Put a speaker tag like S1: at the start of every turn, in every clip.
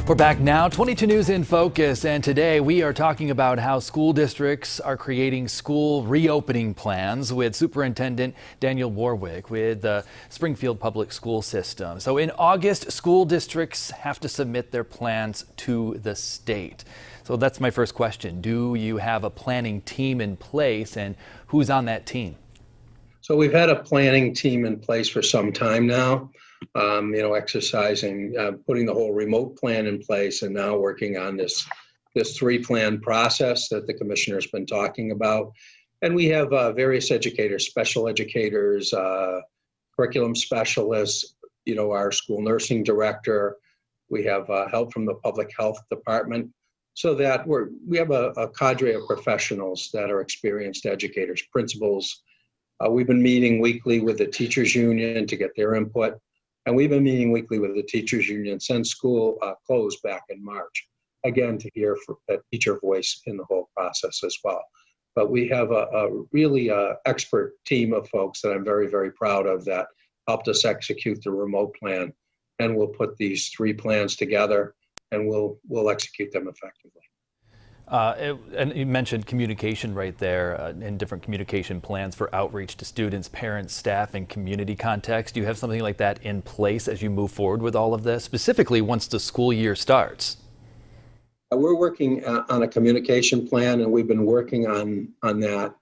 S1: We're back now, 22 News in Focus, and today we are talking about how school districts are creating school reopening plans with Superintendent Daniel Warwick with the Springfield Public School System. So in August, school districts have to submit their plans to the state. So that's my first question. Do you have a planning team in place, and who's on that team?
S2: So we've had a planning team in place for some time now. Exercising, putting the whole remote plan in place, and now working on this three-plan process that the commissioner's been talking about. And we have various educators, special educators, curriculum specialists, our school nursing director. We have help from the public health department, so that we have a cadre of professionals that are experienced educators, principals. We've been meeting weekly with the teachers union to get their input. And we've been meeting weekly with the teachers union since school closed back in March, again, to hear a teacher voice in the whole process as well. But we have a really expert team of folks that I'm very, very proud of that helped us execute the remote plan. And we'll put these three plans together and we'll execute them effectively.
S1: And you mentioned communication right there, and different communication plans for outreach to students, parents, staff, and community context. Do you have something like that in place as you move forward with all of this, specifically once the school year starts?
S2: We're working on a communication plan, and we've been working on that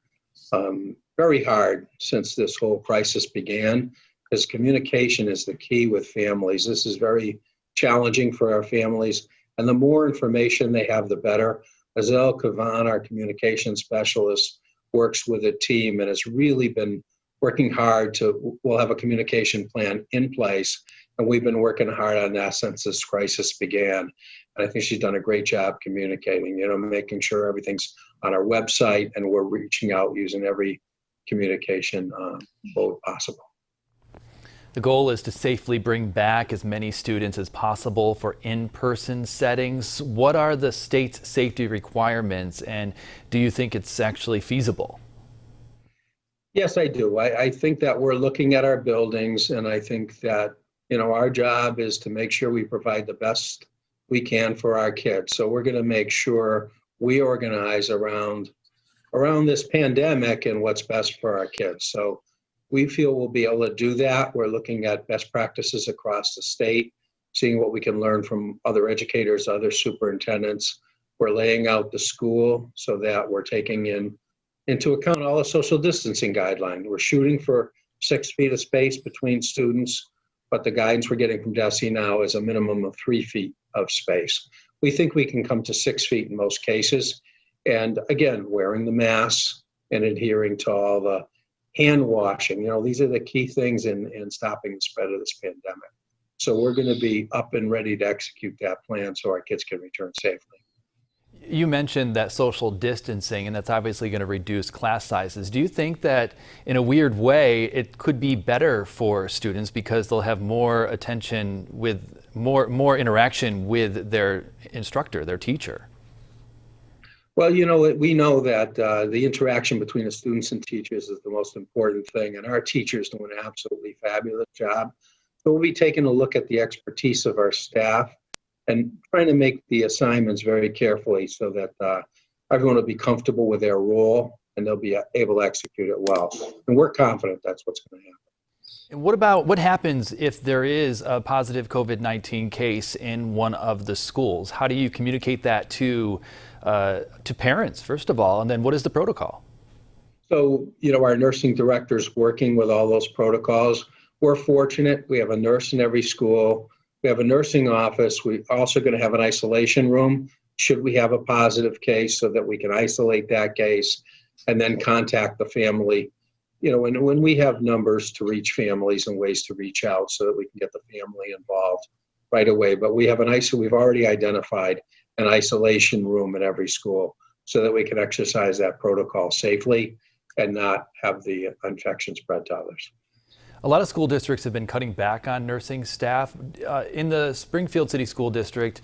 S2: very hard since this whole crisis began, because communication is the key with families. This is very challenging for our families, and the more information they have, the better. Azelle Kavan, our communication specialist, works with a team and has really been working hard we'll have a communication plan in place. And we've been working hard on that since this crisis began. And I think she's done a great job communicating, making sure everything's on our website, and we're reaching out using every communication mode possible.
S1: The goal is to safely bring back as many students as possible for in-person settings. What are the state's safety requirements, and do you think it's actually feasible?
S2: Yes, I do. I think that we're looking at our buildings, and I think that, our job is to make sure we provide the best we can for our kids. So we're going to make sure we organize around this pandemic and what's best for our kids. So we feel we'll be able to do that. We're looking at best practices across the state, seeing what we can learn from other educators, other superintendents. We're laying out the school so that we're taking into account all the social distancing guidelines. We're shooting for 6 feet of space between students, but the guidance we're getting from DESE now is a minimum of 3 feet of space. We think we can come to 6 feet in most cases. And again, wearing the masks and adhering to all the hand washing, these are the key things in stopping the spread of this pandemic. So we're going to be up and ready to execute that plan so our kids can return safely.
S1: You mentioned that social distancing, and that's obviously going to reduce class sizes. Do you think that in a weird way it could be better for students because they'll have more attention with more interaction with their instructor, their teacher?
S2: Well, we know that the interaction between the students and teachers is the most important thing, and our teachers do an absolutely fabulous job. So we'll be taking a look at the expertise of our staff and trying to make the assignments very carefully so that everyone will be comfortable with their role and they'll be able to execute it well. And we're confident that's what's going to happen.
S1: And what happens if there is a positive COVID-19 case in one of the schools? How do you communicate that to parents, first of all, and then what is the protocol?
S2: So, our nursing director's working with all those protocols. We're fortunate. We have a nurse in every school. We have a nursing office. We're also going to have an isolation room should we have a positive case so that we can isolate that case and then contact the family. When we have numbers to reach families and ways to reach out so that we can get the family involved right away. But we've already identified an isolation room in every school so that we can exercise that protocol safely and not have the infection spread to others.
S1: A lot of school districts have been cutting back on nursing staff. In the Springfield City School District,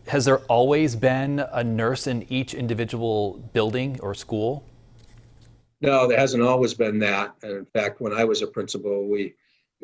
S1: has there always been a nurse in each individual building or school?
S2: No, there hasn't always been that. And in fact, when I was a principal, we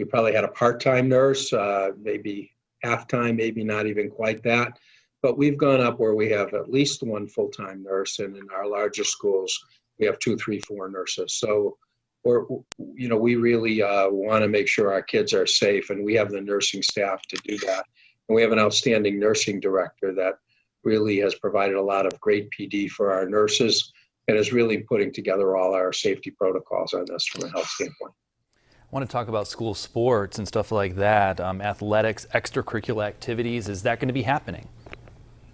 S2: probably had a part-time nurse, maybe half-time, maybe not even quite that. but we've gone up where we have at least one full-time nurse, and in our larger schools, we have 2, 3, 4 nurses. So we really want to make sure our kids are safe, and we have the nursing staff to do that. And we have an outstanding nursing director that really has provided a lot of great PD for our nurses and is really putting together all our safety protocols on this from a health standpoint.
S1: I want to talk about school sports and stuff like that, athletics, extracurricular activities. Is that going to be happening?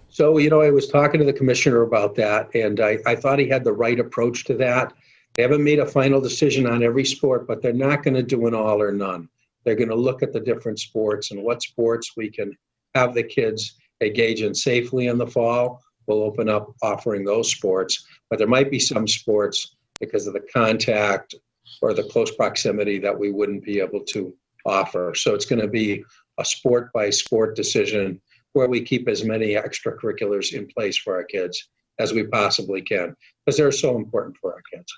S2: So, I was talking to the commissioner about that, and I thought he had the right approach to that. They haven't made a final decision on every sport, but they're not going to do an all or none. They're going to look at the different sports and what sports we can have the kids engage in safely in the fall. We'll open up offering those sports, but there might be some sports because of the contact or the close proximity that we wouldn't be able to offer. So it's going to be a sport by sport decision where we keep as many extracurriculars in place for our kids as we possibly can, because they're so important for our kids.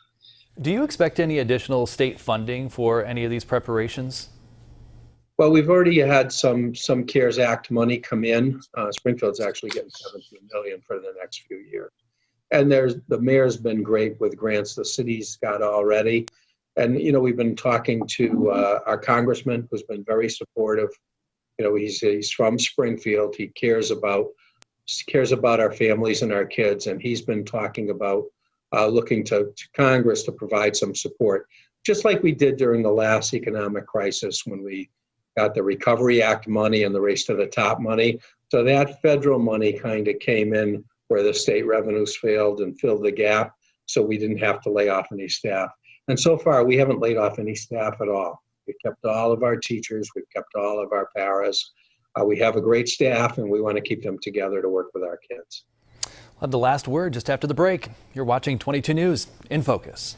S1: Do you expect any additional state funding for any of these preparations?
S2: Well, we've already had some CARES Act money come in. Springfield's actually getting $17 million for the next few years. And the mayor's been great with grants the city's got already. And, we've been talking to our congressman, who's been very supportive. He's from Springfield. He cares about our families and our kids. And he's been talking about looking to Congress to provide some support, just like we did during the last economic crisis when we got the Recovery Act money and the Race to the Top money. So that federal money kind of came in where the state revenues failed and filled the gap, so we didn't have to lay off any staff. And so far, we haven't laid off any staff at all. We've kept all of our teachers. We've kept all of our paras. We have a great staff, and we want to keep them together to work with our kids.
S1: We'll have the last word just after the break. You're watching 22 News in Focus.